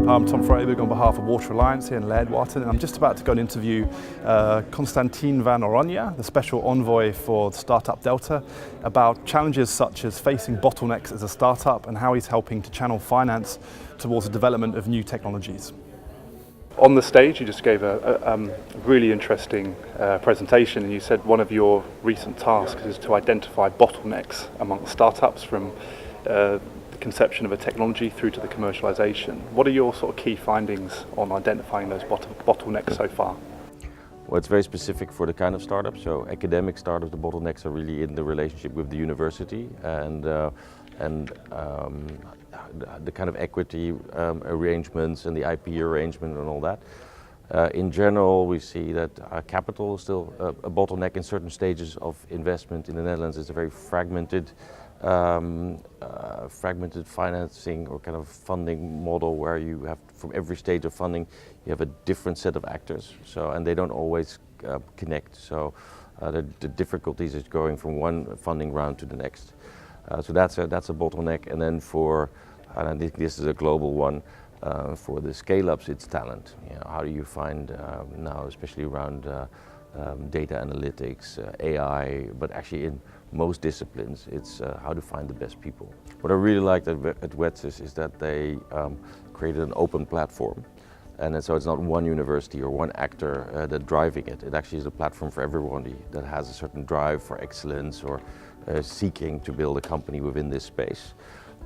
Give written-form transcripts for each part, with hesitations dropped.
I'm Tom Freyberg on behalf of Water Alliance here in Leeuwarden, and I'm just about to go and interview Constantijn van Oranje, the special envoy for StartupDelta, about challenges such as facing bottlenecks as a startup and how he's helping to channel finance towards the development of new technologies. On the stage, you just gave a really interesting presentation, and you said one of your recent tasks is to identify bottlenecks among startups from the conception of a technology through to the commercialization. What are your sort of key findings on identifying those bottlenecks so far? Well, it's very specific for the kind of startup. So academic startups, the bottlenecks are really in the relationship with the university and the kind of equity arrangements and the IP arrangement and all that. In general, we see that capital is still a bottleneck in certain stages of investment in the Netherlands. It's a very fragmented financing or kind of funding model where you have, from every stage of funding, you have a different set of actors. So, and they don't always connect. So the difficulties is going from one funding round to the next. So that's a bottleneck. And then and I think this is a global one, for the scale-ups, it's talent. You know, how do you find now, especially around data analytics, AI, but actually in most disciplines, it's how to find the best people. What I really liked at Wetsus is that they created an open platform. And so it's not one university or one actor that's driving it. It actually is a platform for everybody that has a certain drive for excellence or seeking to build a company within this space.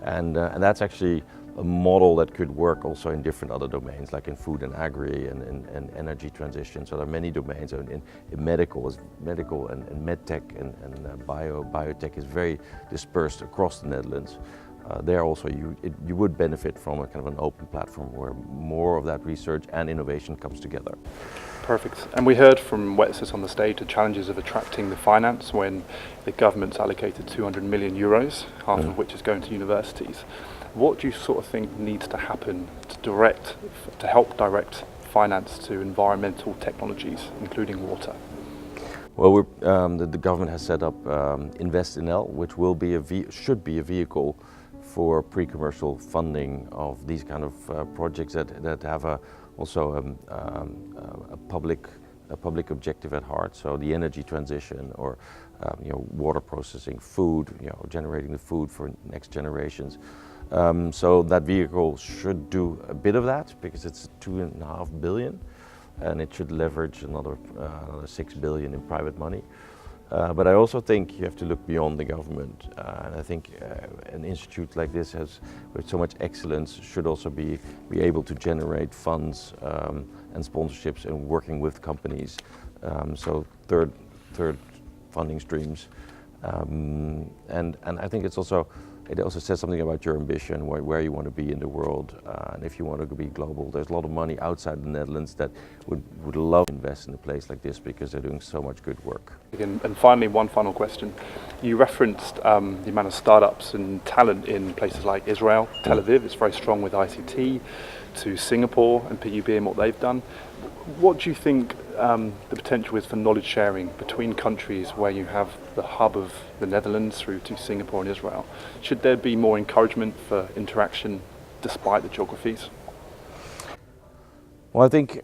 And that's actually a model that could work also in different other domains, like in food and agri and energy transition. So there are many domains. In medical and medtech and biotech is very dispersed across the Netherlands. There also you would benefit from a kind of an open platform where more of that research and innovation comes together. Perfect. And we heard from Wetsus on the stage the challenges of attracting the finance when the government's allocated 200 million euros, half of which is going to universities. What do you sort of think needs to happen to help direct finance to environmental technologies, including water? Well, the government has set up InvestNL, which should be a vehicle for pre-commercial funding of these kind of projects that have also a public objective at heart. So the energy transition, or water processing, food, generating the food for next generations. So that vehicle should do a bit of that because it's 2.5 billion, and it should leverage another 6 billion in private money. But I also think you have to look beyond the government, and I think an institute like this with so much excellence should also be able to generate funds and sponsorships and working with companies. So third funding streams, and I think it also says something about your ambition, where you want to be in the world, and if you want to be global. There's a lot of money outside the Netherlands that would love to invest in a place like this because they're doing so much good work. And finally, one final question. You referenced the amount of startups and talent in places like Israel, Tel Aviv is very strong with ICT, to Singapore and PUB and what they've done. What do you think the potential is for knowledge sharing between countries where you have the hub of the Netherlands through to Singapore and Israel? Should there be more encouragement for interaction despite the geographies? Well, I think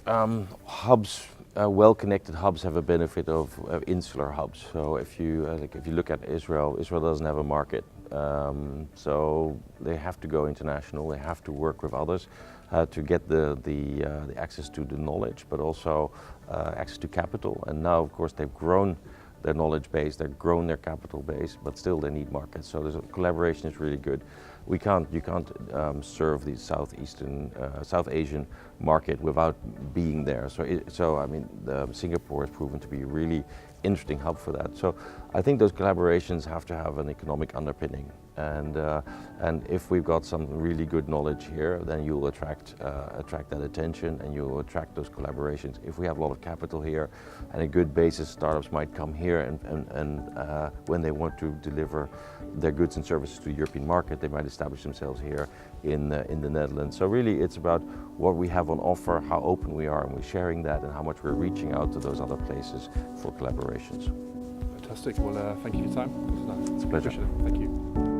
hubs, well-connected hubs, have a benefit of insular hubs. So if you look at Israel doesn't have a market, so they have to go international. They have to work with others to get the access to the knowledge, but also access to capital. And now, of course, they've grown their knowledge base, they've grown their capital base, but still they need markets. So collaboration is really good. You can't serve the South Asian market without being there. So I mean, Singapore has proven to be a really interesting hub for that. So I think those collaborations have to have an economic underpinning. And if we've got some really good knowledge here, then you'll attract that attention and you'll attract those collaborations. If we have a lot of capital here and a good basis, startups might come here and when they want to deliver their goods and services to the European market, they might establish themselves here in the Netherlands. So really it's about what we have on offer, how open we are, and we're sharing that, and how much we're reaching out to those other places for collaborations. Fantastic. Well, thank you for your time. It's a pleasure. Thank you.